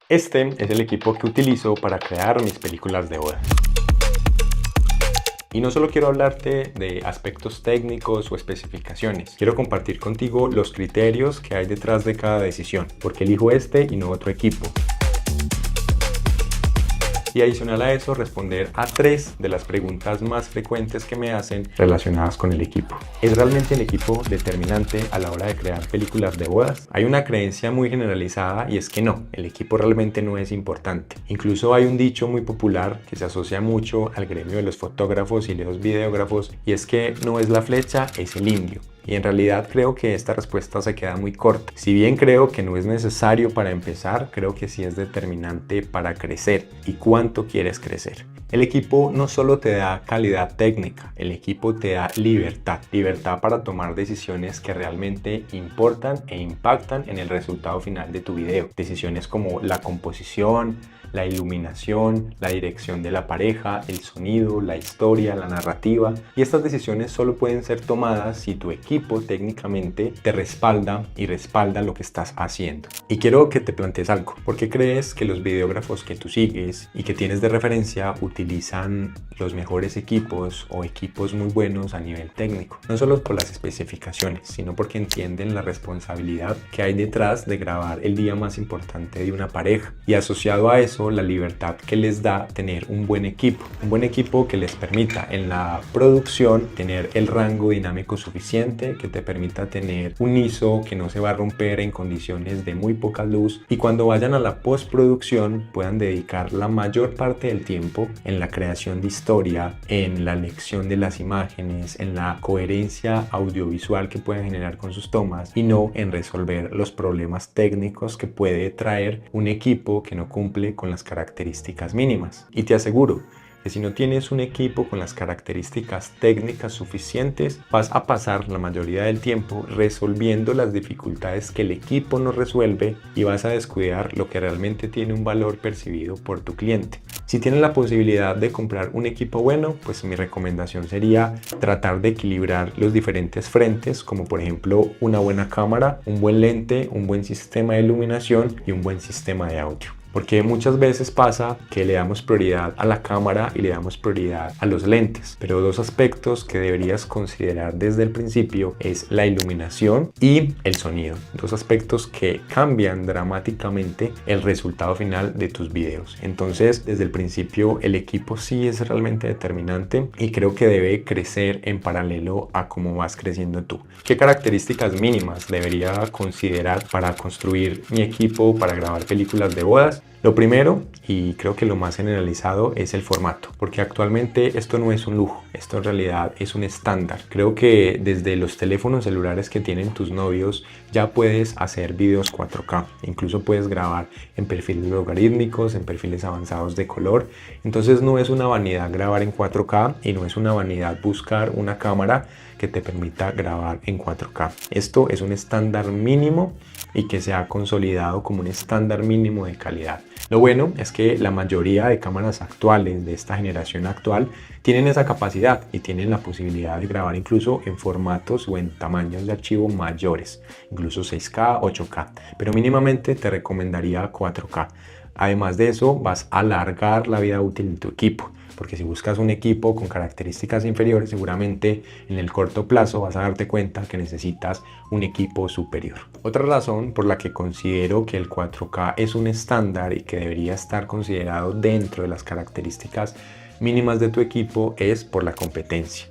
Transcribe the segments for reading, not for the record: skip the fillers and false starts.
Este es el equipo que utilizo para crear mis películas de boda. Y no solo quiero hablarte de aspectos técnicos o especificaciones, quiero compartir contigo los criterios que hay detrás de cada decisión, porque elijo este y no otro equipo. Y adicional a eso, responder a 3 de las preguntas más frecuentes que me hacen relacionadas con el equipo. ¿Es realmente el equipo determinante a la hora de crear películas de bodas? Hay una creencia muy generalizada y es que no, el equipo realmente no es importante. Incluso hay un dicho muy popular que se asocia mucho al gremio de los fotógrafos y los videógrafos, y es que no es la flecha, es el indio. Y en realidad creo que esta respuesta se queda muy corta. Si bien creo que no es necesario para empezar, creo que sí es determinante para crecer y cuánto quieres crecer. El equipo no solo te da calidad técnica, el equipo te da libertad. Libertad para tomar decisiones que realmente importan e impactan en el resultado final de tu video. Decisiones como la composición, la iluminación, la dirección de la pareja, el sonido, la historia, la narrativa. Y estas decisiones solo pueden ser tomadas si tu equipo técnicamente te respalda y respalda lo que estás haciendo. Y quiero que te plantees algo. ¿Por qué crees que los videógrafos que tú sigues y que tienes de referencia utilizan los mejores equipos o equipos muy buenos a nivel técnico? No solo por las especificaciones, sino porque entienden la responsabilidad que hay detrás de grabar el día más importante de una pareja. Y asociado a eso, la libertad que les da tener un buen equipo que les permita en la producción tener el rango dinámico suficiente, que te permita tener un ISO que no se va a romper en condiciones de muy poca luz, y cuando vayan a la postproducción puedan dedicar la mayor parte del tiempo en la creación de historia, en la elección de las imágenes, en la coherencia audiovisual que pueden generar con sus tomas, y no en resolver los problemas técnicos que puede traer un equipo que no cumple con las características mínimas. Y te aseguro que si no tienes un equipo con las características técnicas suficientes, vas a pasar la mayoría del tiempo resolviendo las dificultades que el equipo no resuelve y vas a descuidar lo que realmente tiene un valor percibido por tu cliente. Si tienes la posibilidad de comprar un equipo bueno, pues mi recomendación sería tratar de equilibrar los diferentes frentes, como por ejemplo una buena cámara, un buen lente, un buen sistema de iluminación y un buen sistema de audio. Porque muchas veces pasa que le damos prioridad a la cámara y le damos prioridad a los lentes. Pero 2 aspectos que deberías considerar desde el principio es la iluminación y el sonido. 2 aspectos que cambian dramáticamente el resultado final de tus videos. Entonces, desde el principio, el equipo sí es realmente determinante y creo que debe crecer en paralelo a cómo vas creciendo tú. ¿Qué características mínimas debería considerar para construir mi equipo para grabar películas de bodas? Lo primero, y creo que lo más generalizado, es el formato, porque actualmente esto no es un lujo, esto en realidad es un estándar. Creo que desde los teléfonos celulares que tienen tus novios ya puedes hacer videos 4K, incluso puedes grabar en perfiles logarítmicos, en perfiles avanzados de color. Entonces no es una vanidad grabar en 4K y no es una vanidad buscar una cámara que te permita grabar en 4K. Esto es un estándar mínimo y que se ha consolidado como un estándar mínimo de calidad. Lo bueno es que la mayoría de cámaras actuales de esta generación actual tienen esa capacidad y tienen la posibilidad de grabar incluso en formatos o en tamaños de archivo mayores, incluso 6K, 8K, pero mínimamente te recomendaría 4K. Además de eso, vas a alargar la vida útil de tu equipo, porque si buscas un equipo con características inferiores, seguramente en el corto plazo vas a darte cuenta que necesitas un equipo superior. Otra razón por la que considero que el 4K es un estándar y que debería estar considerado dentro de las características mínimas de tu equipo es por la competencia.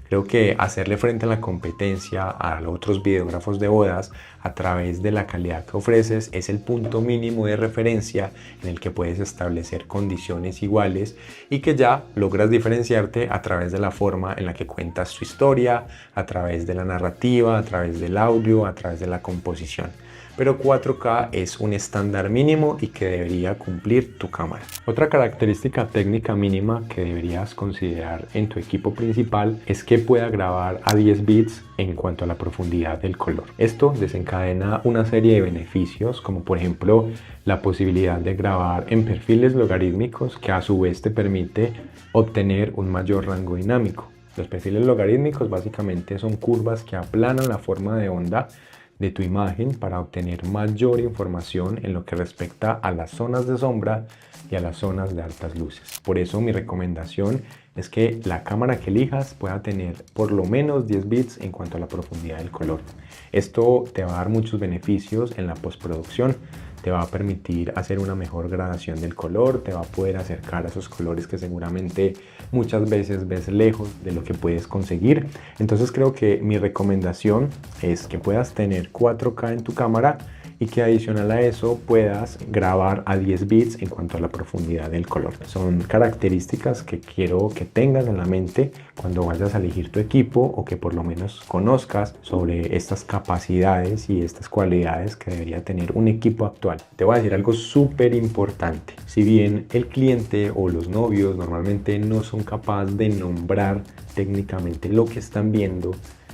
Creo que hacerle frente a la competencia a los otros videógrafos de bodas a través de la calidad que ofreces es el punto mínimo de referencia en el que puedes establecer condiciones iguales y que ya logras diferenciarte a través de la forma en la que cuentas tu historia, a través de la narrativa, a través del audio, a través de la composición. Pero 4K es un estándar mínimo y que debería cumplir tu cámara. Otra característica técnica mínima que deberías considerar en tu equipo principal es que pueda grabar a 10 bits en cuanto a la profundidad del color. Esto desencadena una serie de beneficios, como por ejemplo la posibilidad de grabar en perfiles logarítmicos, que a su vez te permite obtener un mayor rango dinámico. Los perfiles logarítmicos básicamente son curvas que aplanan la forma de onda de tu imagen para obtener mayor información en lo que respecta a las zonas de sombra y a las zonas de altas luces. Por eso mi recomendación es que la cámara que elijas pueda tener por lo menos 10 bits en cuanto a la profundidad del color. Esto te va a dar muchos beneficios en la postproducción. Te va a permitir hacer una mejor gradación del color, te va a poder acercar a esos colores que seguramente muchas veces ves lejos de lo que puedes conseguir. Entonces creo que mi recomendación es que puedas tener 4K en tu cámara y que adicional a eso puedas grabar a 10 bits en cuanto a la profundidad del color. Son características que quiero que tengas en la mente cuando vayas a elegir tu equipo, o que por lo menos conozcas sobre estas capacidades y estas cualidades que debería tener un equipo actual. Te voy a decir algo súper importante. Si bien el cliente o los novios normalmente no son capaces de nombrar técnicamente lo que están viendo,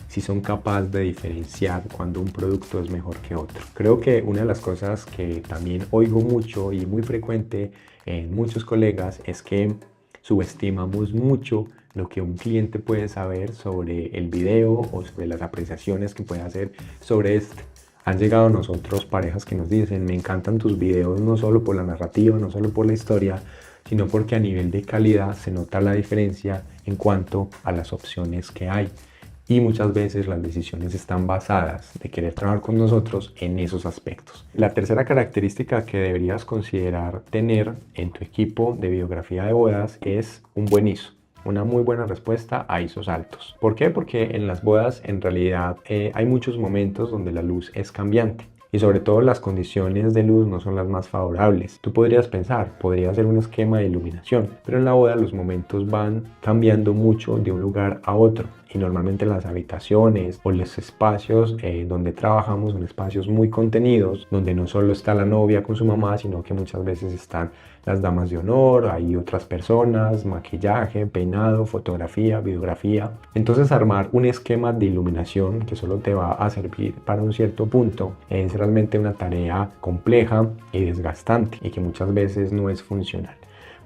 si son capaces de diferenciar cuando un producto es mejor que otro. Creo que una de las cosas que también oigo mucho y muy frecuente en muchos colegas es que subestimamos mucho lo que un cliente puede saber sobre el video o sobre las apreciaciones que puede hacer sobre este. Han llegado a nosotros parejas que nos dicen: me encantan tus videos no solo por la narrativa, no solo por la historia, sino porque a nivel de calidad se nota la diferencia en cuanto a las opciones que hay. Y muchas veces las decisiones están basadas de querer trabajar con nosotros en esos aspectos. La tercera característica que deberías considerar tener en tu equipo de videografía de bodas es un buen ISO. Una muy buena respuesta a ISOs altos. ¿Por qué? Porque en las bodas en realidad hay muchos momentos donde la luz es cambiante. Y sobre todo las condiciones de luz no son las más favorables. Tú podrías pensar, podría ser un esquema de iluminación, pero en la boda los momentos van cambiando mucho de un lugar a otro. Y normalmente las habitaciones o los espacios donde trabajamos son espacios muy contenidos, donde no solo está la novia con su mamá, sino que muchas veces están las damas de honor, hay otras personas, maquillaje, peinado, fotografía, videografía. Entonces armar un esquema de iluminación que solo te va a servir para un cierto punto es realmente una tarea compleja y desgastante, y que muchas veces no es funcional.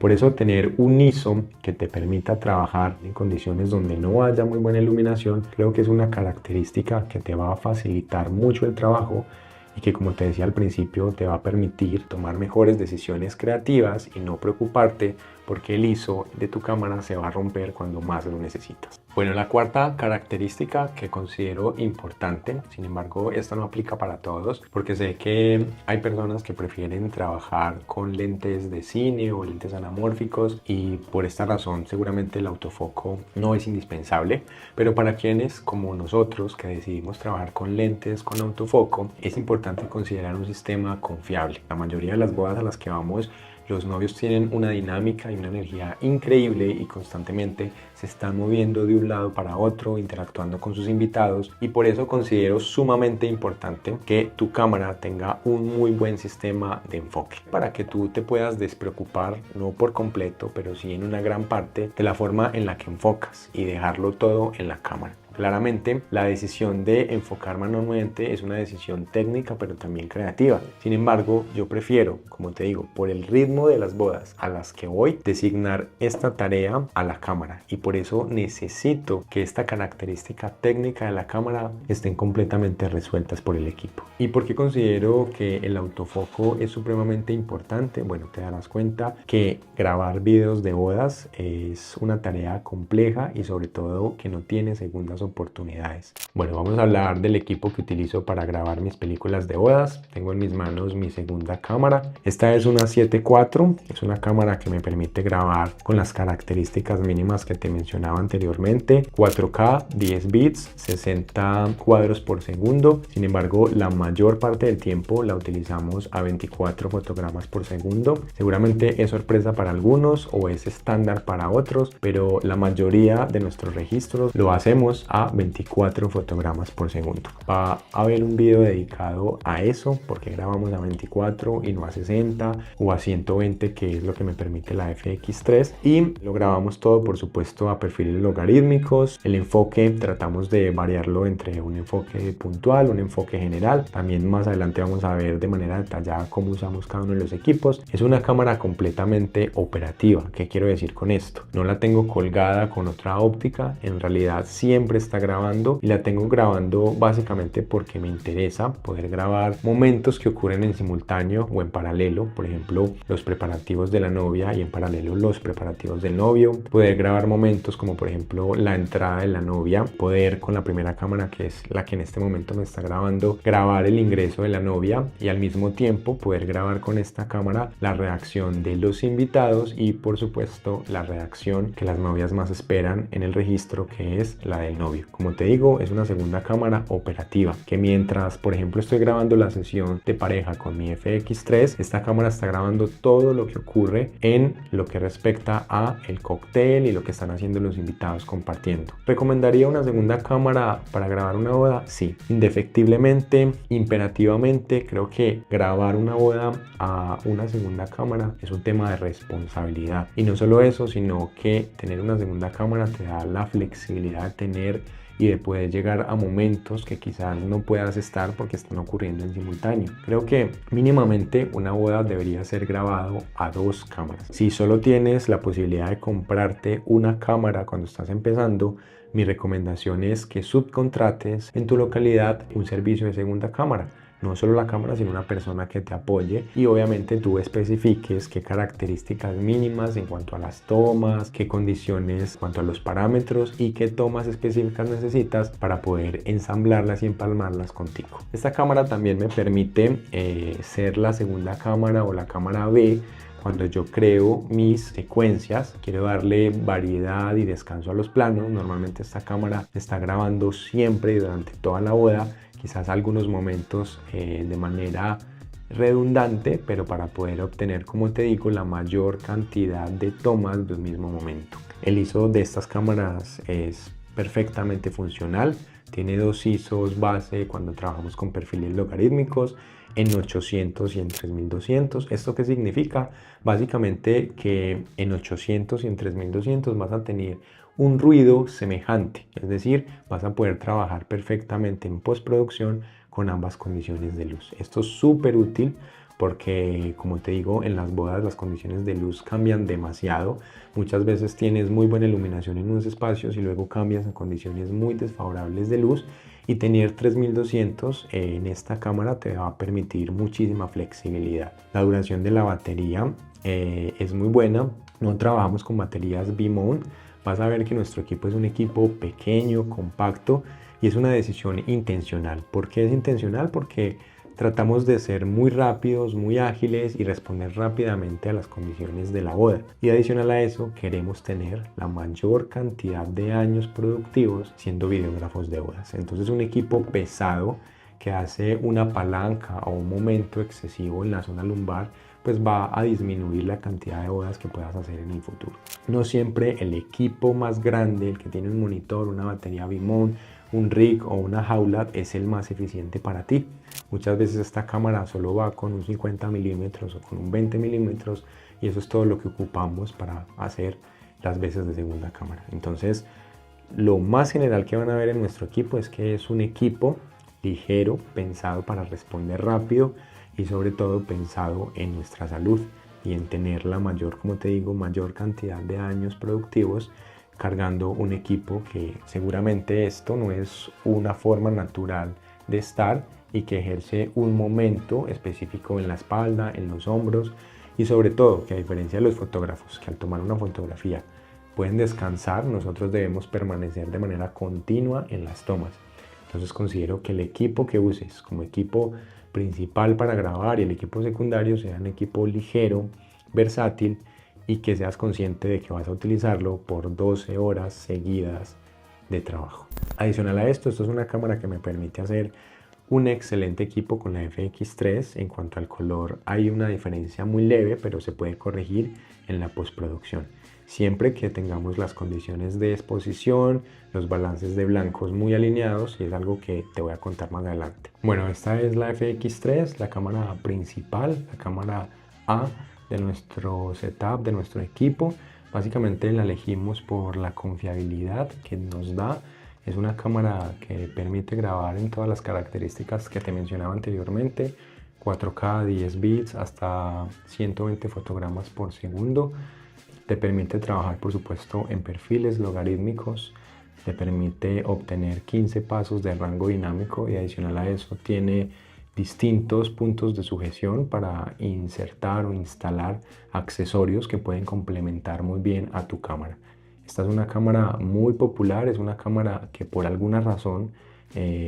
Por eso tener un ISO que te permita trabajar en condiciones donde no haya muy buena iluminación, creo que es una característica que te va a facilitar mucho el trabajo, y que, como te decía al principio, te va a permitir tomar mejores decisiones creativas y no preocuparte porque el ISO de tu cámara se va a romper cuando más lo necesitas. Bueno, la cuarta característica que considero importante, sin embargo esta no aplica para todos, porque sé que hay personas que prefieren trabajar con lentes de cine o lentes anamórficos, y por esta razón seguramente el autofoco no es indispensable, pero para quienes como nosotros que decidimos trabajar con lentes con autofoco, es importante considerar un sistema confiable. La mayoría de las bodas a las que vamos, los novios tienen una dinámica y una energía increíble y constantemente se están moviendo de un lado para otro, interactuando con sus invitados, y por eso considero sumamente importante que tu cámara tenga un muy buen sistema de enfoque para que tú te puedas despreocupar, no por completo, pero sí en una gran parte, de la forma en la que enfocas y dejarlo todo en la cámara. Claramente, la decisión de enfocar manualmente es una decisión técnica, pero también creativa. Sin embargo, yo prefiero, como te digo, por el ritmo de las bodas a las que voy, designar esta tarea a la cámara, y por eso necesito que esta característica técnica de la cámara estén completamente resueltas por el equipo. ¿Y por qué considero que el autofoco es supremamente importante? Bueno, te darás cuenta que grabar videos de bodas es una tarea compleja y sobre todo que no tiene segundas oportunidades. Bueno, vamos a hablar del equipo que utilizo para grabar mis películas de bodas. Tengo en mis manos mi segunda cámara. Esta es una 7.4, es una cámara que me permite grabar con las características mínimas que te mencionaba anteriormente: 4K, 10 bits, 60 cuadros por segundo. Sin embargo, la mayor parte del tiempo la utilizamos a 24 fotogramas por segundo. Seguramente es sorpresa para algunos o es estándar para otros, pero la mayoría de nuestros registros lo hacemos a 24 fotogramas por segundo. Va a haber un video dedicado a eso, porque grabamos a 24 y no a 60 o a 120, que es lo que me permite la FX3, y lo grabamos todo, por supuesto, a perfiles logarítmicos. El enfoque tratamos de variarlo entre un enfoque puntual, un enfoque general. También más adelante vamos a ver de manera detallada cómo usamos cada uno de los equipos. Es una cámara completamente operativa. ¿Qué quiero decir con esto? No la tengo colgada con otra óptica, en realidad siempre está grabando y la tengo grabando básicamente porque me interesa poder grabar momentos que ocurren en simultáneo o en paralelo, por ejemplo los preparativos de la novia y en paralelo los preparativos del novio, poder grabar momentos como por ejemplo la entrada de la novia, poder con la primera cámara, que es la que en este momento me está grabando, grabar el ingreso de la novia y al mismo tiempo poder grabar con esta cámara la reacción de los invitados y por supuesto la reacción que las novias más esperan en el registro, que es la del novio. Como te digo, es una segunda cámara operativa que mientras por ejemplo estoy grabando la sesión de pareja con mi FX3, esta cámara está grabando todo lo que ocurre en lo que respecta a el cóctel y lo que están haciendo los invitados compartiendo. ¿Recomendaría una segunda cámara para grabar una boda? Sí, indefectiblemente, imperativamente, creo que grabar una boda a una segunda cámara es un tema de responsabilidad. Y no solo eso, sino que tener una segunda cámara te da la flexibilidad de tener y de poder llegar a momentos que quizás no puedas estar porque están ocurriendo en simultáneo. Creo que mínimamente una boda debería ser grabado a 2 cámaras. Si solo tienes la posibilidad de comprarte una cámara cuando estás empezando, mi recomendación es que subcontrates en tu localidad un servicio de segunda cámara. No solo la cámara, sino una persona que te apoye y obviamente tú especifiques qué características mínimas en cuanto a las tomas, qué condiciones en cuanto a los parámetros y qué tomas específicas necesitas para poder ensamblarlas y empalmarlas contigo. Esta cámara también me permite ser la segunda cámara o la cámara B. Cuando yo creo mis secuencias, quiero darle variedad y descanso a los planos. Normalmente esta cámara está grabando siempre y durante toda la boda, quizás algunos momentos de manera redundante, pero para poder obtener, como te digo, la mayor cantidad de tomas de un mismo momento. El ISO de estas cámaras es perfectamente funcional. Tiene 2 ISOs base cuando trabajamos con perfiles logarítmicos, en 800 y en 3200. ¿Esto qué significa? Básicamente que en 800 y en 3200 vas a tener un ruido semejante, es decir, vas a poder trabajar perfectamente en postproducción con ambas condiciones de luz. Esto es súper útil porque, como te digo, en las bodas las condiciones de luz cambian demasiado. Muchas veces tienes muy buena iluminación en unos espacios y luego cambias a condiciones muy desfavorables de luz, y tener 3200 en esta cámara te va a permitir muchísima flexibilidad. La duración de la batería es muy buena. No trabajamos con baterías B-mount. Vas a ver que nuestro equipo es un equipo pequeño, compacto, y es una decisión intencional. ¿Por qué es intencional? Porque tratamos de ser muy rápidos, muy ágiles y responder rápidamente a las condiciones de la boda. Y adicional a eso, queremos tener la mayor cantidad de años productivos siendo videógrafos de bodas. Entonces, un equipo pesado que hace una palanca o un momento excesivo en la zona lumbar, pues va a disminuir la cantidad de bodas que puedas hacer en el futuro. No siempre el equipo más grande, el que tiene un monitor, una batería B-mount, un rig o una jaula, es el más eficiente para ti. Muchas veces esta cámara solo va con un 50 milímetros o con un 20 milímetros y eso es todo lo que ocupamos para hacer las veces de segunda cámara. Entonces, lo más general que van a ver en nuestro equipo es que es un equipo ligero, pensado para responder rápido y sobre todo pensado en nuestra salud y en tener la mayor, como te digo, mayor cantidad de años productivos cargando un equipo que seguramente esto no es una forma natural de estar y que ejerce un momento específico en la espalda, en los hombros y sobre todo que a diferencia de los fotógrafos que al tomar una fotografía pueden descansar, nosotros debemos permanecer de manera continua en las tomas. Entonces considero que el equipo que uses como equipo principal para grabar y el equipo secundario sea un equipo ligero, versátil y que seas consciente de que vas a utilizarlo por 12 horas seguidas de trabajo. Adicional a esto, esto es una cámara que me permite hacer un excelente equipo con la FX3. En cuanto al color, hay una diferencia muy leve, pero se puede corregir en la postproducción. Siempre que tengamos las condiciones de exposición, los balances de blancos muy alineados, y es algo que te voy a contar más adelante. Bueno, esta es la FX3, la cámara principal, la cámara A de nuestro setup, de nuestro equipo. Básicamente la elegimos por la confiabilidad que nos da. Es una cámara que permite grabar en todas las características que te mencionaba anteriormente, 4K, 10 bits, hasta 120 fotogramas por segundo. Te permite trabajar, por supuesto, en perfiles logarítmicos te permite obtener 15 pasos de rango dinámico y adicional a eso tiene distintos puntos de sujeción para insertar o instalar accesorios que pueden complementar muy bien a tu cámara. Esta es una cámara muy popular, es una cámara que por alguna razón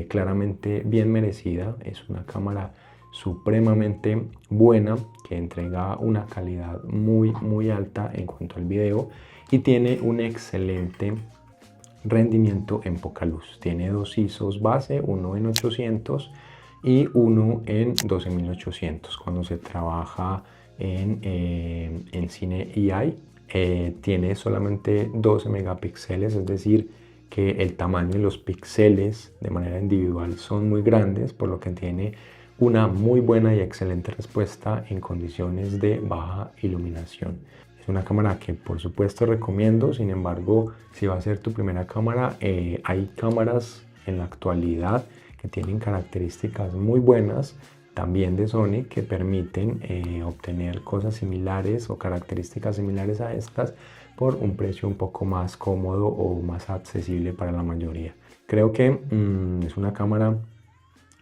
claramente bien merecida, es una cámara supremamente buena que entrega una calidad muy alta en cuanto al video y tiene un excelente rendimiento en poca luz. Tiene dos ISOs base, uno en 800 y uno en 12800. Cuando se trabaja en cine EI, tiene solamente 12 megapíxeles, es decir, que el tamaño de los píxeles de manera individual son muy grandes, por lo que tiene una muy buena y excelente respuesta en condiciones de baja iluminación. Es una cámara que por supuesto recomiendo, sin embargo, si va a ser tu primera cámara, hay cámaras en la actualidad que tienen características muy buenas, también de Sony, que permiten obtener cosas similares o características similares a estas por un precio un poco más cómodo o más accesible para la mayoría. Creo que es una cámara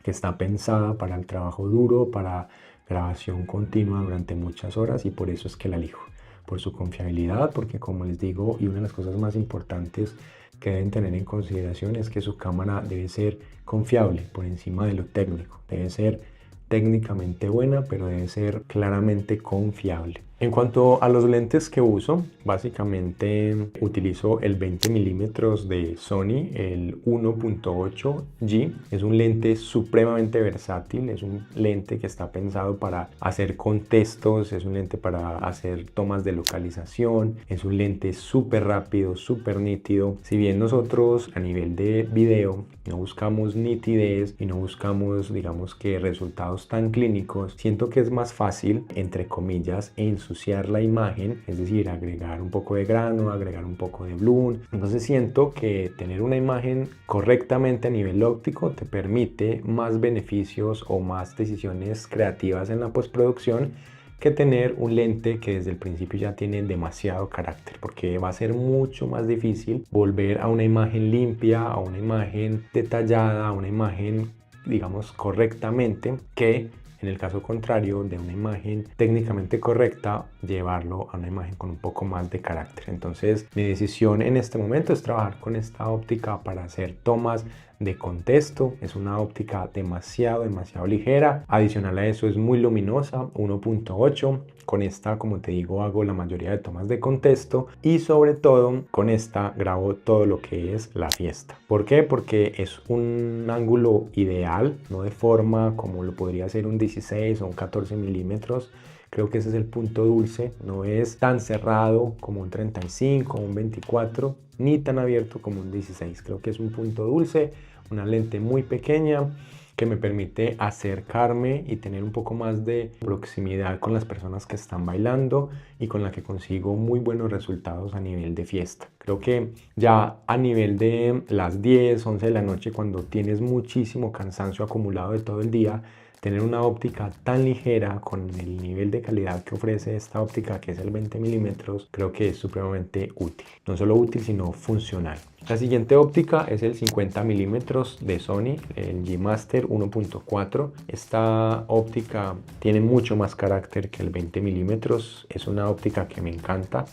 que está pensada para el trabajo duro, para grabación continua durante muchas horas y por eso es que la elijo. Por su confiabilidad, porque como les digo, y una de las cosas más importantes que deben tener en consideración es que su cámara debe ser confiable por encima de lo técnico. Debe ser técnicamente buena, pero debe ser claramente confiable. En cuanto a los lentes que uso, básicamente utilizo el 20 milímetros de Sony, el 1.8G. Es un lente supremamente versátil, es un lente que está pensado para hacer contextos, es un lente para hacer tomas de localización, es un lente súper rápido, súper nítido. Si bien nosotros a nivel de video no buscamos nitidez y no buscamos, digamos que resultados tan clínicos, siento que es más fácil, entre comillas, ensuciar la imagen, es decir, agregar un poco de grano, agregar un poco de bloom. Entonces siento que tener una imagen correctamente a nivel óptico te permite más beneficios o más decisiones creativas en la postproducción que tener un lente que desde el principio ya tiene demasiado carácter, porque va a ser mucho más difícil volver a una imagen limpia, a una imagen detallada, a una imagen, digamos, correctamente, que en el caso contrario de una imagen técnicamente correcta, llevarlo a una imagen con un poco más de carácter. Entonces, mi decisión en este momento es trabajar con esta óptica para hacer tomas de contexto. Es una óptica demasiado ligera. Adicional a eso es muy luminosa, 1.8. Con esta, como te digo, hago la mayoría de tomas de contexto y sobre todo con esta grabo todo lo que es la fiesta. ¿Por qué? Porque es un ángulo ideal, no de forma como lo podría ser un 16 o un 14 milímetros. Creo que ese es el punto dulce, no es tan cerrado como un 35 o un 24, ni tan abierto como un 16. Creo que es un punto dulce, una lente muy pequeña que me permite acercarme y tener un poco más de proximidad con las personas que están bailando y con la que consigo muy buenos resultados a nivel de fiesta. Creo que ya a nivel de las 10, 11 de la noche, cuando tienes muchísimo cansancio acumulado de todo el día, tener una óptica tan ligera con el nivel de calidad que ofrece esta óptica, que es el 20 milímetros, creo que es supremamente útil. No solo útil, sino funcional. La siguiente óptica es el 50 milímetros de Sony, el G Master 1.4. Esta óptica tiene mucho más carácter que el 20 milímetros. Es una óptica que me encanta.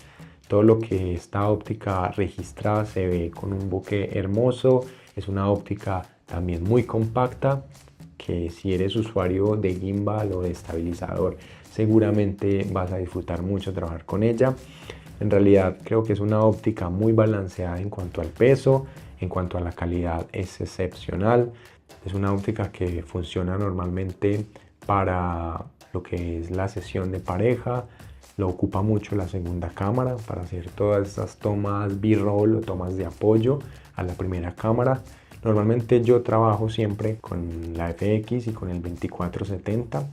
Todo lo que esta óptica registra se ve con un bokeh hermoso. Es una óptica también muy compacta, que si eres usuario de gimbal o de estabilizador, seguramente vas a disfrutar mucho trabajar con ella. En realidad creo que es una óptica muy balanceada en cuanto al peso, en cuanto a la calidad es excepcional. Es una óptica que funciona normalmente para lo que es la sesión de pareja. Lo ocupa mucho la segunda cámara para hacer todas estas tomas B-roll o tomas de apoyo a la primera cámara. Normalmente yo trabajo siempre con la FX y con el 24-70,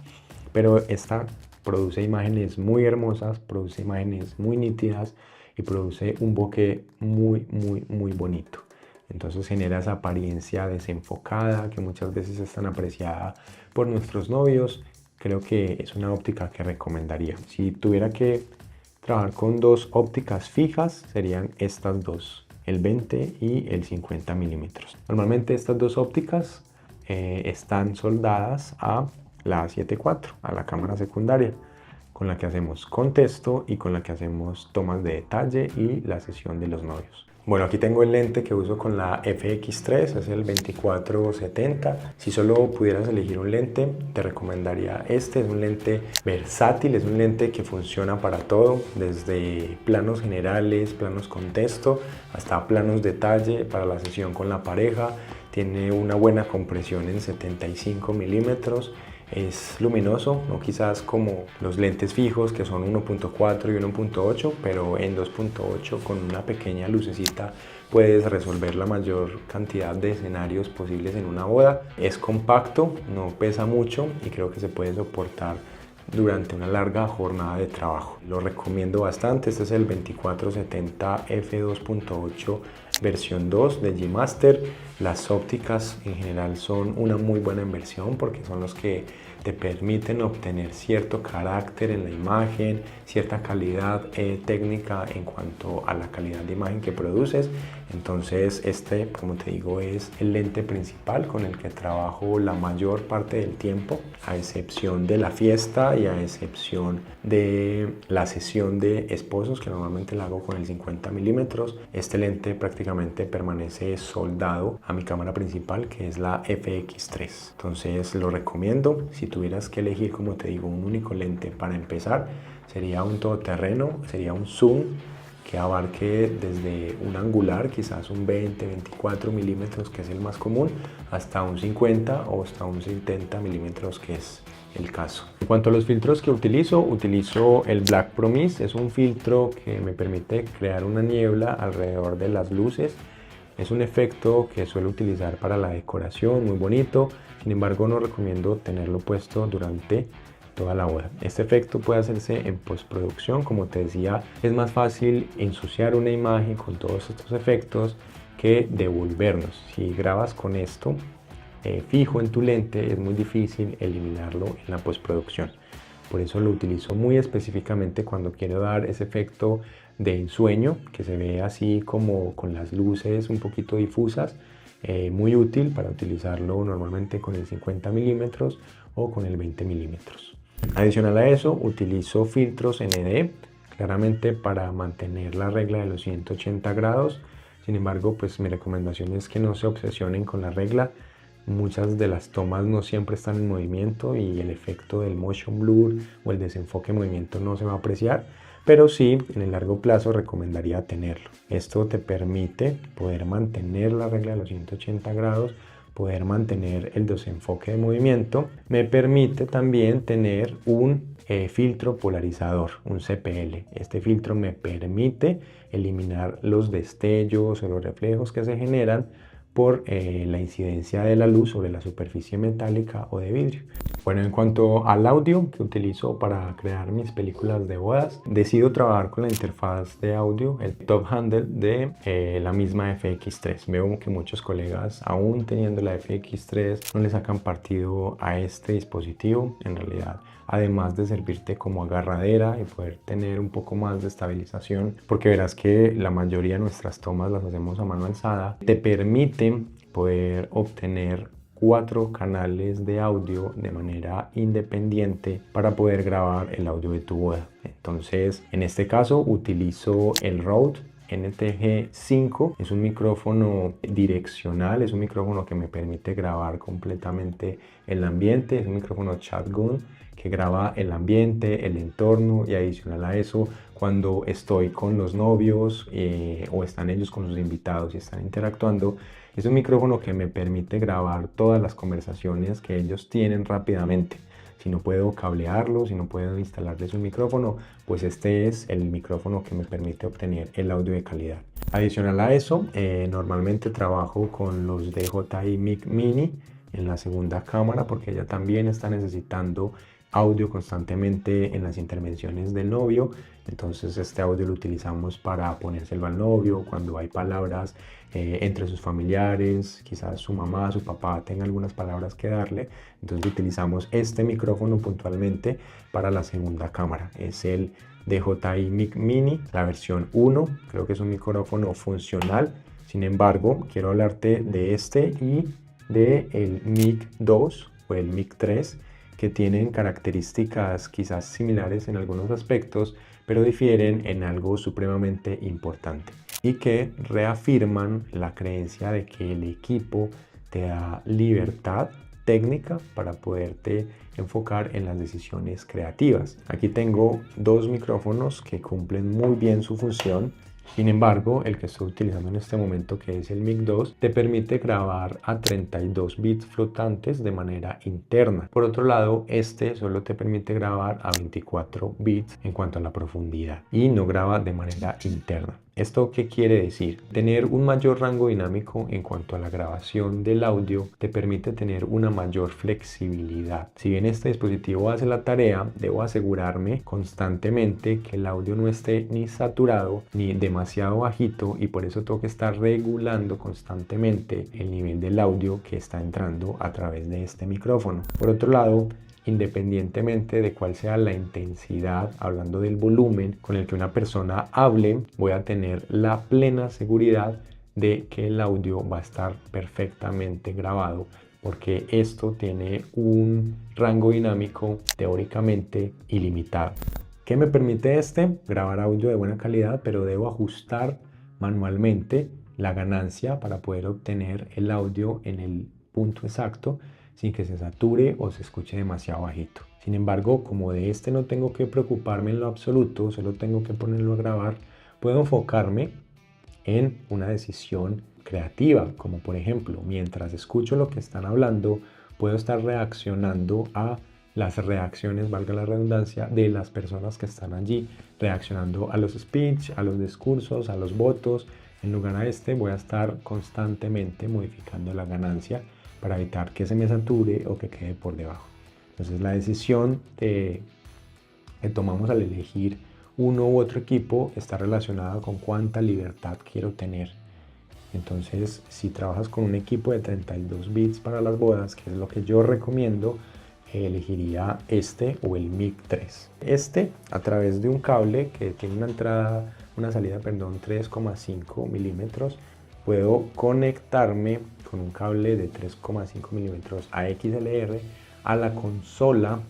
pero esta produce imágenes muy hermosas, produce imágenes muy nítidas y produce un bokeh muy bonito. Entonces genera esa apariencia desenfocada que muchas veces es tan apreciada por nuestros novios. Creo que es una óptica que recomendaría. Si tuviera que trabajar con dos ópticas fijas, serían estas dos. el 20 y el 50 milímetros. Normalmente estas dos ópticas están soldadas a la A7 IV, a la cámara secundaria, con la que hacemos contexto y con la que hacemos tomas de detalle y la sesión de los novios. Bueno, aquí tengo el lente que uso con la FX3, es el 24-70. Si solo pudieras elegir un lente, te recomendaría este. Es un lente versátil, es un lente que funciona para todo, desde planos generales, planos contexto, hasta planos detalle para la sesión con la pareja. Tiene una buena compresión en 75 milímetros. Es luminoso, no quizás como los lentes fijos que son 1.4 y 1.8, pero en 2.8 con una pequeña lucecita puedes resolver la mayor cantidad de escenarios posibles en una boda. Es compacto, no pesa mucho y creo que se puede soportar durante una larga jornada de trabajo. Lo recomiendo bastante. Este es el 24-70 f2.8 versión 2 de G Master. Las ópticas en general son una muy buena inversión porque son los que te permiten obtener cierto carácter en la imagen, cierta calidad técnica en cuanto a la calidad de imagen que produces. Entonces este, como te digo, es el lente principal con el que trabajo la mayor parte del tiempo, a excepción de la fiesta y a excepción de la sesión de esposos, que normalmente la hago con el 50 milímetros. Este lente prácticamente permanece soldado a mi cámara principal, que es la FX3. Entonces lo recomiendo. Si tuvieras que elegir, como te digo, un único lente para empezar, sería un todoterreno, sería un zoom que abarque desde un angular, quizás un 20-24 milímetros, que es el más común, hasta un 50 o hasta un 70 milímetros, que es el caso. En cuanto a los filtros que utilizo el Black Promise. Es un filtro que me permite crear una niebla alrededor de las luces. Es un efecto que suelo utilizar para la decoración, muy bonito. Sin embargo, no recomiendo tenerlo puesto durante toda la boda. Este efecto puede hacerse en postproducción. Como te decía, es más fácil ensuciar una imagen con todos estos efectos que devolvernos. Si grabas con esto fijo en tu lente, es muy difícil eliminarlo en la postproducción. Por eso lo utilizo muy específicamente cuando quiero dar ese efecto de ensueño, que se ve así como con las luces un poquito difusas. Muy útil para utilizarlo normalmente con el 50 milímetros o con el 20 milímetros. Adicional a eso, utilizo filtros ND, claramente para mantener la regla de los 180 grados. Sin embargo, pues mi recomendación es que no se obsesionen con la regla. Muchas de las tomas no siempre están en movimiento y el efecto del motion blur o el desenfoque en movimiento no se va a apreciar, pero sí en el largo plazo recomendaría tenerlo. Esto te permite poder mantener la regla de los 180 grados, poder mantener el desenfoque de movimiento. Me permite también tener un filtro polarizador, un CPL. Este filtro me permite eliminar los destellos o los reflejos que se generan por la incidencia de la luz sobre la superficie metálica o de vidrio. Bueno, en cuanto al audio que utilizo para crear mis películas de bodas, decido trabajar con la interfaz de audio, el top handle de la misma FX3. Veo que muchos colegas, aún teniendo la FX3, no le sacan partido a este dispositivo. En realidad, además de servirte como agarradera y poder tener un poco más de estabilización, porque verás que la mayoría de nuestras tomas las hacemos a mano alzada, te permite poder obtener 4 canales de audio de manera independiente para poder grabar el audio de tu boda. Entonces, en este caso utilizo el Rode NTG5. Es un micrófono direccional, es un micrófono que me permite grabar completamente el ambiente. Es un micrófono shotgun que graba el ambiente, el entorno, y adicional a eso, cuando estoy con los novios o están ellos con sus invitados y están interactuando, es un micrófono que me permite grabar todas las conversaciones que ellos tienen rápidamente. Si no puedo cablearlo, si no puedo instalarles un micrófono, pues este es el micrófono que me permite obtener el audio de calidad. Adicional a eso, normalmente trabajo con los DJI Mic Mini en la segunda cámara, porque ella también está necesitando audio constantemente en las intervenciones del novio. Entonces este audio lo utilizamos para ponérselo al novio cuando hay palabras entre sus familiares, quizás su mamá, su papá tenga algunas palabras que darle. Entonces utilizamos este micrófono puntualmente para la segunda cámara. Es el DJI Mic Mini, la versión 1. Creo que es un micrófono funcional. Sin embargo, quiero hablarte de este y de el Mic 2 o el Mic 3, que tienen características quizás similares en algunos aspectos, pero difieren en algo supremamente importante y que reafirman la creencia de que el equipo te da libertad técnica para poderte enfocar en las decisiones creativas. Aquí tengo dos micrófonos que cumplen muy bien su función. Sin embargo, el que estoy utilizando en este momento, que es el Mic 2, te permite grabar a 32 bits flotantes de manera interna. Por otro lado, este solo te permite grabar a 24 bits en cuanto a la profundidad y no graba de manera interna. ¿Esto qué quiere decir? Tener un mayor rango dinámico en cuanto a la grabación del audio te permite tener una mayor flexibilidad. Si bien este dispositivo hace la tarea, debo asegurarme constantemente que el audio no esté ni saturado ni demasiado bajito, y por eso tengo que estar regulando constantemente el nivel del audio que está entrando a través de este micrófono. Por otro lado, independientemente de cuál sea la intensidad, hablando del volumen con el que una persona hable, voy a tener la plena seguridad de que el audio va a estar perfectamente grabado, porque esto tiene un rango dinámico teóricamente ilimitado. ¿Qué me permite este? Grabar audio de buena calidad, pero debo ajustar manualmente la ganancia para poder obtener el audio en el punto exacto sin que se sature o se escuche demasiado bajito. Sin embargo, como de este no tengo que preocuparme en lo absoluto, solo tengo que ponerlo a grabar, puedo enfocarme en una decisión creativa, como por ejemplo, mientras escucho lo que están hablando, puedo estar reaccionando a las reacciones, valga la redundancia, de las personas que están allí, reaccionando a los speech, a los discursos, a los votos. En lugar a este, voy a estar constantemente modificando la ganancia para evitar que se me sature o que quede por debajo. Entonces, la decisión que tomamos al elegir uno u otro equipo está relacionada con cuánta libertad quiero tener. Entonces, si trabajas con un equipo de 32 bits para las bodas, que es lo que yo recomiendo, elegiría este o el Mic 3. Este, a través de un cable que tiene una salida, 3,5 milímetros, puedo conectarme con un cable de 3,5 milímetros a XLR a la consola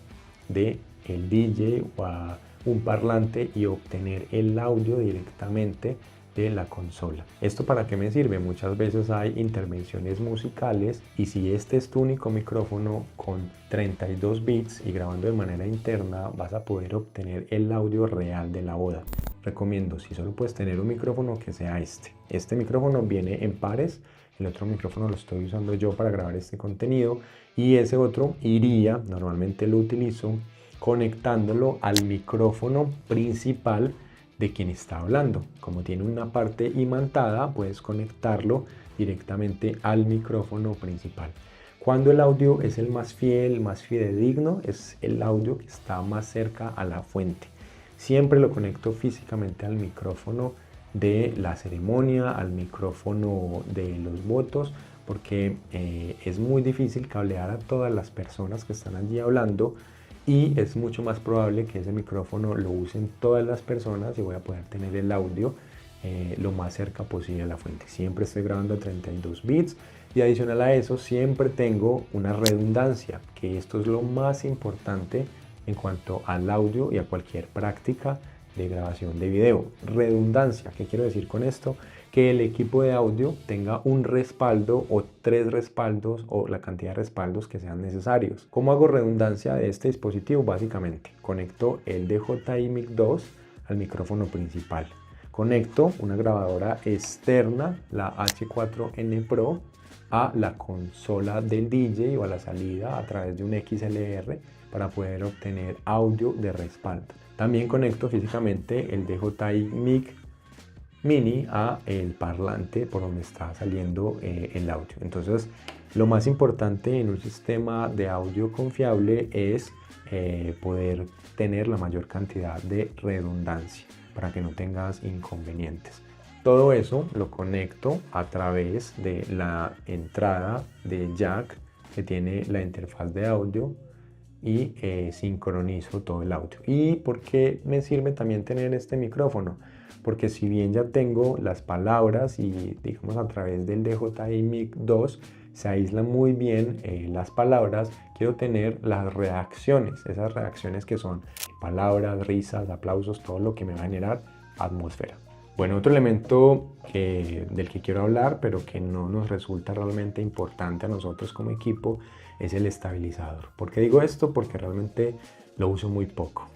del DJ o a un parlante y obtener el audio directamente de la consola. ¿Esto para qué me sirve? Muchas veces hay intervenciones musicales y si este es tu único micrófono con 32 bits y grabando de manera interna, vas a poder obtener el audio real de la boda. Recomiendo, si solo puedes tener un micrófono, que sea este. Este micrófono viene en pares, el otro micrófono lo estoy usando yo para grabar este contenido y ese otro iría, normalmente lo utilizo, conectándolo al micrófono principal de quien está hablando. Como tiene una parte imantada, puedes conectarlo directamente al micrófono principal. Cuando el audio es el más fiel, más fidedigno, es el audio que está más cerca a la fuente. Siempre lo conecto físicamente al micrófono de la ceremonia, al micrófono de los votos, porque es muy difícil cablear a todas las personas que están allí hablando y es mucho más probable que ese micrófono lo usen todas las personas y voy a poder tener el audio lo más cerca posible a la fuente. Siempre estoy grabando a 32 bits y adicional a eso siempre tengo una redundancia, que esto es lo más importante en cuanto al audio y a cualquier práctica de grabación de video. Redundancia, ¿qué quiero decir con esto? Que el equipo de audio tenga un respaldo o 3 respaldos o la cantidad de respaldos que sean necesarios. ¿Cómo hago redundancia de este dispositivo? Básicamente, conecto el DJI Mic 2 al micrófono principal. Conecto una grabadora externa, la H4N Pro, a la consola del DJ o a la salida a través de un XLR para poder obtener audio de respaldo. También conecto físicamente el DJI Mic Mini a el parlante por donde está saliendo el audio. Entonces, lo más importante en un sistema de audio confiable es poder tener la mayor cantidad de redundancia para que no tengas inconvenientes. Todo eso lo conecto a través de la entrada de jack que tiene la interfaz de audio y sincronizo todo el audio. ¿Y por qué me sirve también tener este micrófono? Porque si bien ya tengo las palabras y digamos a través del DJI Mic 2 se aíslan muy bien las palabras, quiero tener las reacciones, esas reacciones que son palabras, risas, aplausos, todo lo que me va a generar atmósfera. Bueno, otro elemento del que quiero hablar, pero que no nos resulta realmente importante a nosotros como equipo, es el estabilizador. ¿Por qué digo esto? Porque realmente lo uso muy poco.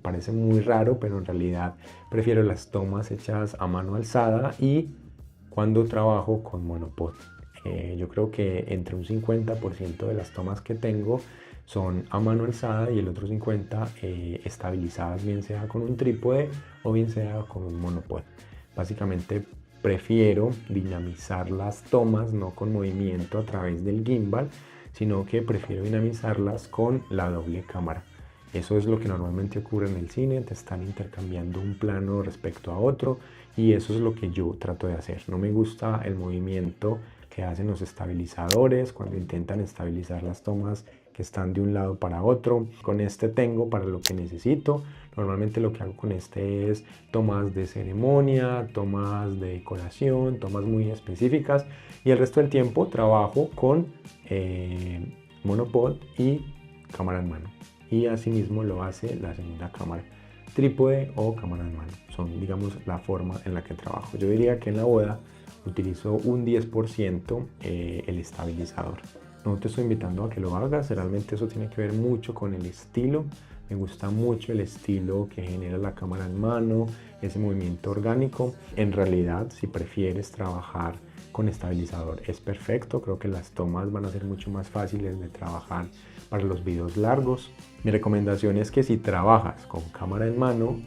Parece muy raro, pero en realidad prefiero las tomas hechas a mano alzada y cuando trabajo con monopod. Yo creo que entre un 50% de las tomas que tengo son a mano alzada y el otro 50% estabilizadas, bien sea con un trípode o bien sea con un monopod. Básicamente prefiero dinamizar las tomas no con movimiento a través del gimbal, sino que prefiero dinamizarlas con la doble cámara. Eso es lo que normalmente ocurre en el cine, te están intercambiando un plano respecto a otro y eso es lo que yo trato de hacer. No me gusta el movimiento que hacen los estabilizadores cuando intentan estabilizar las tomas que están de un lado para otro. Con este tengo para lo que necesito. Normalmente lo que hago con este es tomas de ceremonia, tomas de decoración, tomas muy específicas y el resto del tiempo trabajo con monopod y cámara en mano. Y asimismo lo hace la segunda cámara, trípode o cámara en mano. Son, digamos, la forma en la que trabajo. Yo diría que en la boda utilizo un 10% el estabilizador. No te estoy invitando a que lo hagas, realmente eso tiene que ver mucho con el estilo. Me gusta mucho el estilo que genera la cámara en mano, ese movimiento orgánico. En realidad, si prefieres trabajar con estabilizador, es perfecto. Creo que las tomas van a ser mucho más fáciles de trabajar para los videos largos. Mi recomendación es que si trabajas con cámara en mano,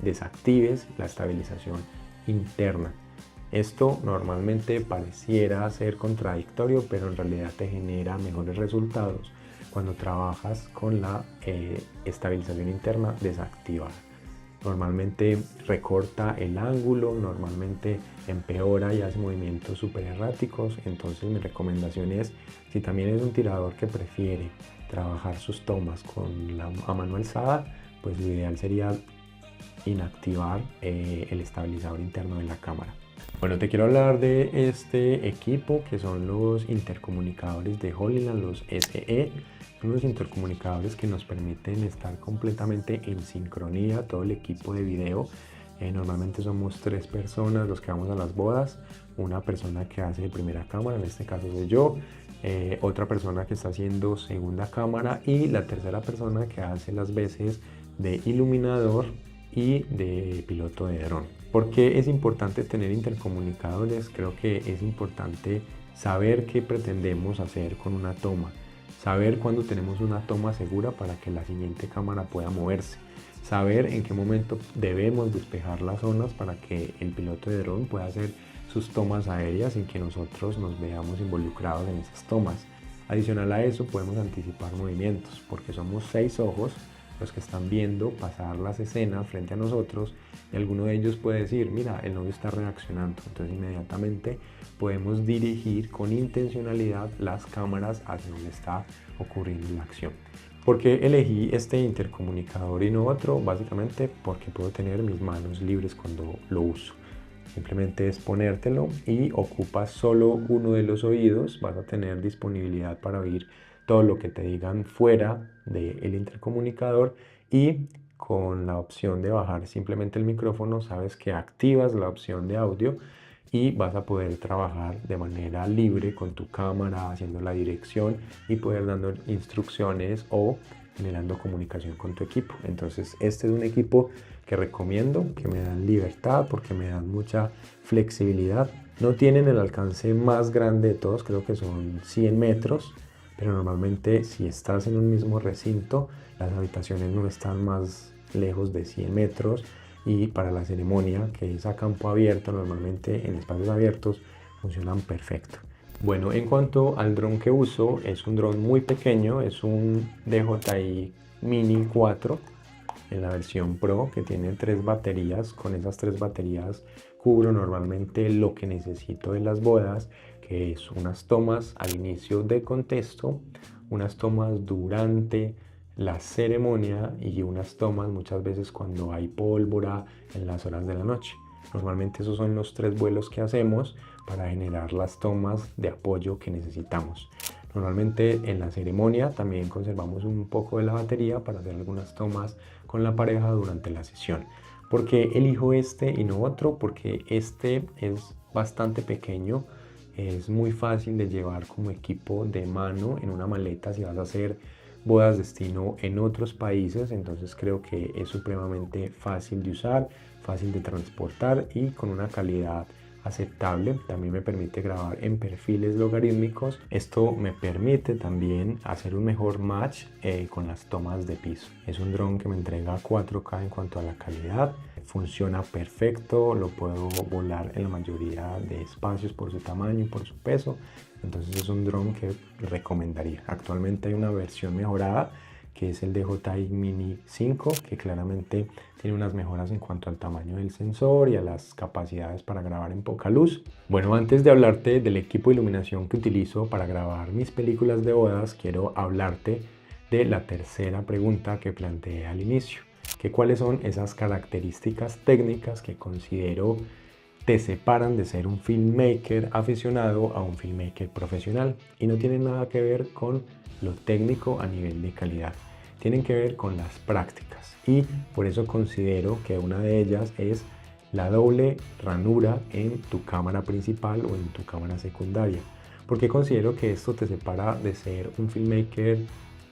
desactives la estabilización interna. Esto normalmente pareciera ser contradictorio, pero en realidad te genera mejores resultados cuando trabajas con la estabilización interna desactivada. Normalmente recorta el ángulo, normalmente empeora y hace movimientos súper erráticos. Entonces mi recomendación es, si también es un tirador que prefiere trabajar sus tomas con la a mano alzada, pues lo ideal sería inactivar el estabilizador interno de la cámara. Bueno, te quiero hablar de este equipo que son los intercomunicadores de Holyland, los SE. Son los intercomunicadores que nos permiten estar completamente en sincronía, todo el equipo de video. Normalmente somos 3 personas los que vamos a las bodas. Una persona que hace primera cámara, en este caso soy yo. Otra persona que está haciendo segunda cámara y la tercera persona que hace las veces de iluminador y de piloto de dron. ¿Por qué es importante tener intercomunicadores? Creo que es importante saber qué pretendemos hacer con una toma, saber cuándo tenemos una toma segura para que la siguiente cámara pueda moverse, saber en qué momento debemos despejar las zonas para que el piloto de dron pueda hacer sus tomas aéreas sin que nosotros nos veamos involucrados en esas tomas. Adicional a eso podemos anticipar movimientos porque somos 6 ojos los que están viendo pasar las escenas frente a nosotros y alguno de ellos puede decir, mira, el novio está reaccionando. Entonces inmediatamente podemos dirigir con intencionalidad las cámaras hacia donde está ocurriendo la acción. ¿Por qué elegí este intercomunicador y no otro? Básicamente porque puedo tener mis manos libres cuando lo uso. Simplemente es ponértelo y ocupas solo uno de los oídos, vas a tener disponibilidad para oír todo lo que te digan fuera del intercomunicador y con la opción de bajar simplemente el micrófono sabes que activas la opción de audio y vas a poder trabajar de manera libre con tu cámara, haciendo la dirección y poder dando instrucciones o generando comunicación con tu equipo. Entonces este es un equipo que recomiendo, que me dan libertad porque me dan mucha flexibilidad. No tienen el alcance más grande de todos, creo que son 100 metros, pero normalmente si estás en un mismo recinto, las habitaciones no están más lejos de 100 metros y para la ceremonia, que es a campo abierto, normalmente en espacios abiertos, funcionan perfecto. Bueno, en cuanto al dron que uso, es un dron muy pequeño, es un DJI Mini 4 en la versión Pro que tiene 3 baterías. Con esas 3 baterías cubro normalmente lo que necesito de las bodas, que que es unas tomas al inicio de contexto, unas tomas durante la ceremonia y unas tomas muchas veces cuando hay pólvora en las horas de la noche. Normalmente esos son los 3 vuelos que hacemos para generar las tomas de apoyo que necesitamos. Normalmente en la ceremonia también conservamos un poco de la batería para hacer algunas tomas con la pareja durante la sesión. ¿Por qué elijo este y no otro? Porque este es bastante pequeño, es muy fácil de llevar como equipo de mano en una maleta si vas a hacer bodas destino en otros países. Entonces creo que es supremamente fácil de usar, fácil de transportar y con una calidad aceptable. También me permite grabar en perfiles logarítmicos. Esto me permite también hacer un mejor match con las tomas de piso. Es un dron que me entrega 4K en cuanto a la calidad. Funciona perfecto, lo puedo volar en la mayoría de espacios por su tamaño y por su peso. Entonces es un dron que recomendaría. Actualmente hay una versión mejorada que es el DJI Mini 5, que claramente tiene unas mejoras en cuanto al tamaño del sensor y a las capacidades para grabar en poca luz. Bueno, antes de hablarte del equipo de iluminación que utilizo para grabar mis películas de bodas, quiero hablarte de la tercera pregunta que planteé al inicio, que cuáles son esas características técnicas que considero te separan de ser un filmmaker aficionado a un filmmaker profesional, y no tienen nada que ver con lo técnico a nivel de calidad, tienen que ver con las prácticas, y por eso considero que una de ellas es la doble ranura en tu cámara principal o en tu cámara secundaria. ¿Por qué considero que esto te separa de ser un filmmaker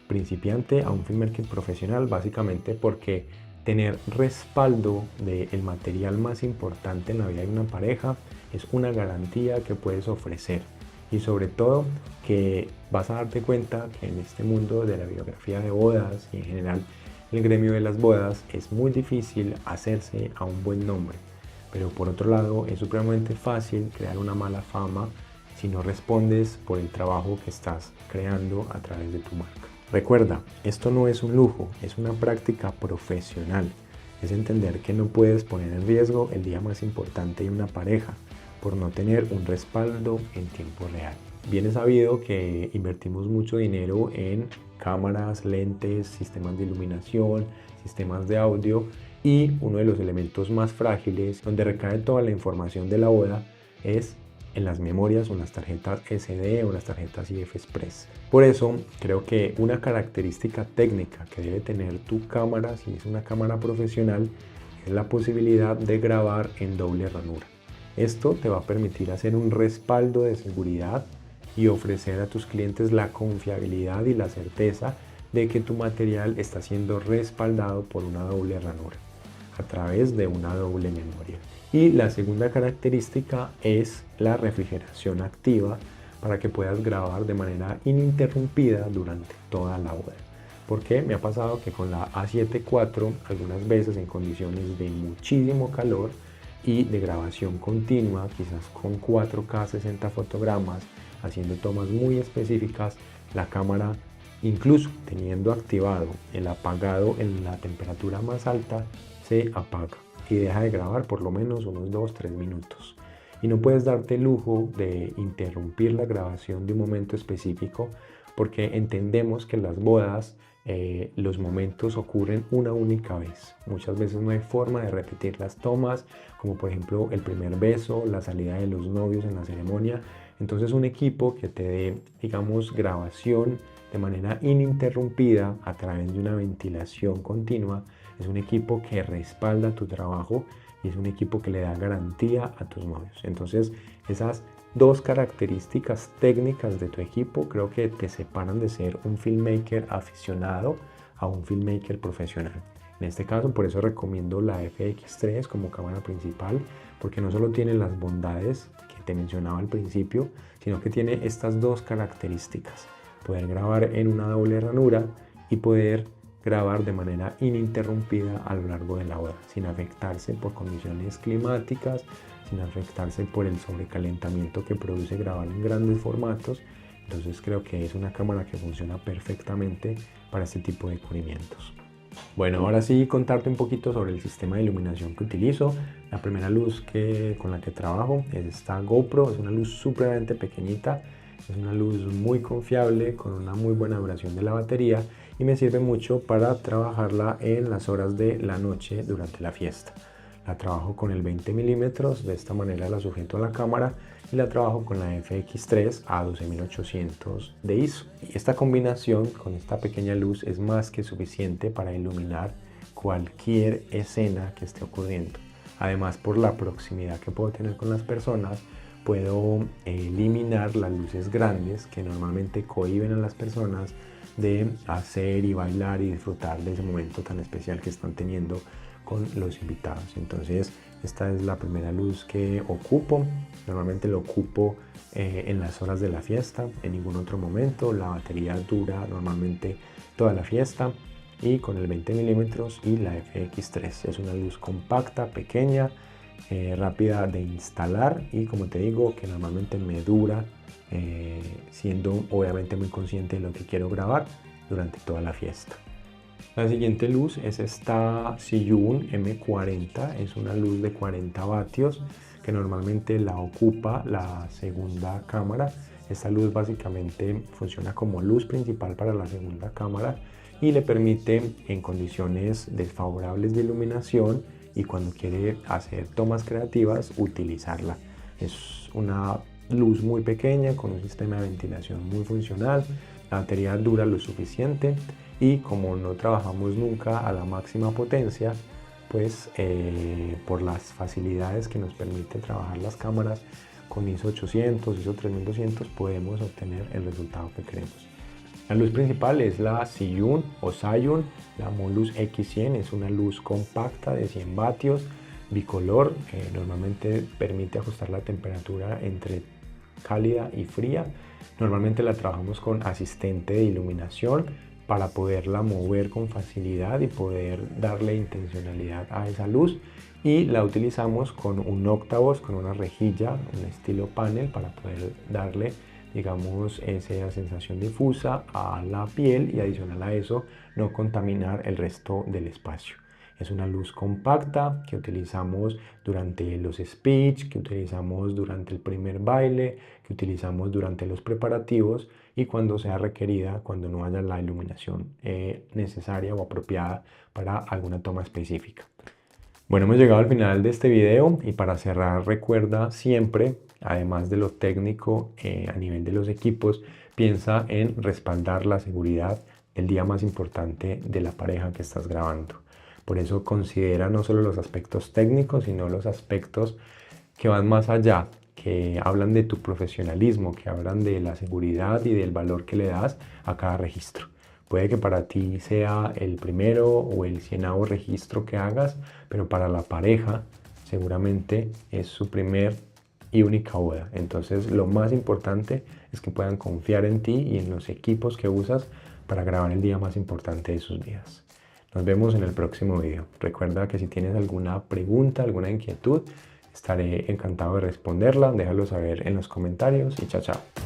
principiante a un filmmaker profesional? Básicamente porque tener respaldo del material más importante en la vida de una pareja es una garantía que puedes ofrecer, y sobre todo que vas a darte cuenta que en este mundo de la videografía de bodas y en general el gremio de las bodas es muy difícil hacerse a un buen nombre, pero por otro lado es supremamente fácil crear una mala fama si no respondes por el trabajo que estás creando a través de tu marca. Recuerda, esto no es un lujo, es una práctica profesional. Es entender que no puedes poner en riesgo el día más importante de una pareja por no tener un respaldo en tiempo real. Bien es sabido que invertimos mucho dinero en cámaras, lentes, sistemas de iluminación, sistemas de audio, y uno de los elementos más frágiles donde recae toda la información de la boda es en las memorias o en las tarjetas SD o las tarjetas IF Express. Por eso creo que una característica técnica que debe tener tu cámara, si es una cámara profesional, es la posibilidad de grabar en doble ranura. Esto te va a permitir hacer un respaldo de seguridad y ofrecer a tus clientes la confiabilidad y la certeza de que tu material está siendo respaldado por una doble ranura a través de una doble memoria. Y la segunda característica es la refrigeración activa para que puedas grabar de manera ininterrumpida durante toda la boda. Porque me ha pasado que con la A7 IV, algunas veces en condiciones de muchísimo calor y de grabación continua, quizás con 4K 60 fotogramas, haciendo tomas muy específicas, la cámara, incluso teniendo activado el apagado en la temperatura más alta, se apaga y deja de grabar por lo menos unos 2-3 minutos. Y no puedes darte el lujo de interrumpir la grabación de un momento específico, porque entendemos que en las bodas los momentos ocurren una única vez. Muchas veces no hay forma de repetir las tomas, como por ejemplo el primer beso, la salida de los novios en la ceremonia. Entonces un equipo que te dé, digamos, grabación de manera ininterrumpida a través de una ventilación continua es un equipo que respalda tu trabajo y es un equipo que le da garantía a tus novios. Entonces esas dos características técnicas de tu equipo creo que te separan de ser un filmmaker aficionado a un filmmaker profesional. En este caso, por eso recomiendo la FX3 como cámara principal, porque no solo tiene las bondades que te mencionaba al principio, sino que tiene estas dos características: poder grabar en una doble ranura y poder grabar de manera ininterrumpida a lo largo de la boda, sin afectarse por condiciones climáticas, sin afectarse por el sobrecalentamiento que produce grabar en grandes formatos. Entonces creo que es una cámara que funciona perfectamente para este tipo de cubrimientos. Bueno, ahora sí contarte un poquito sobre el sistema de iluminación que utilizo. La primera luz con la que trabajo es esta GoPro, es una luz supremamente pequeñita, es una luz muy confiable con una muy buena duración de la batería y me sirve mucho para trabajarla en las horas de la noche durante la fiesta. La trabajo con el 20 milímetros, de esta manera la sujeto a la cámara y la trabajo con la FX3 a 12800 de ISO. Y esta combinación con esta pequeña luz es más que suficiente para iluminar cualquier escena que esté ocurriendo. Además, por la proximidad que puedo tener con las personas, puedo eliminar las luces grandes que normalmente cohíben a las personas de hacer y bailar y disfrutar de ese momento tan especial que están teniendo con los invitados. Entonces, esta es la primera luz que ocupo. Normalmente lo ocupo en las horas de la fiesta, en ningún otro momento. La batería dura normalmente toda la fiesta y con el 20 milímetros y la FX3. Es una luz compacta, pequeña, rápida de instalar y, como te digo, que normalmente me dura siendo obviamente muy consciente de lo que quiero grabar durante toda la fiesta. La siguiente luz es esta Zhiyun M40, es una luz de 40 vatios que normalmente la ocupa la segunda cámara. Esta luz básicamente funciona como luz principal para la segunda cámara y le permite, en condiciones desfavorables de iluminación y cuando quiere hacer tomas creativas, utilizarla. Es una luz muy pequeña con un sistema de ventilación muy funcional. La batería dura lo suficiente y como no trabajamos nunca a la máxima potencia, pues por las facilidades que nos permite trabajar las cámaras con ISO 800, ISO 3200, podemos obtener el resultado que queremos. La luz principal es la Zhiyun o Zhiyun, la Molus X100, es una luz compacta de 100 vatios, bicolor, normalmente permite ajustar la temperatura entre cálida y fría. Normalmente la trabajamos con asistente de iluminación para poderla mover con facilidad y poder darle intencionalidad a esa luz, y la utilizamos con un octavos, con una rejilla, un estilo panel, para poder darle, digamos, esa sensación difusa a la piel y adicional a eso no contaminar el resto del espacio. Es una luz compacta que utilizamos durante los speech, que utilizamos durante el primer baile, que utilizamos durante los preparativos y cuando sea requerida, cuando no haya la iluminación necesaria o apropiada para alguna toma específica. Bueno, hemos llegado al final de este video y para cerrar, recuerda siempre, además de lo técnico a nivel de los equipos, piensa en respaldar la seguridad del día más importante de la pareja que estás grabando. Por eso considera no solo los aspectos técnicos, sino los aspectos que van más allá, que hablan de tu profesionalismo, que hablan de la seguridad y del valor que le das a cada registro. Puede que para ti sea el primero o el 100º registro que hagas, pero para la pareja seguramente es su primer y única boda. Entonces lo más importante es que puedan confiar en ti y en los equipos que usas para grabar el día más importante de sus vidas. Nos vemos en el próximo video. Recuerda que si tienes alguna pregunta, alguna inquietud, estaré encantado de responderla. Déjalo saber en los comentarios y chao, chao.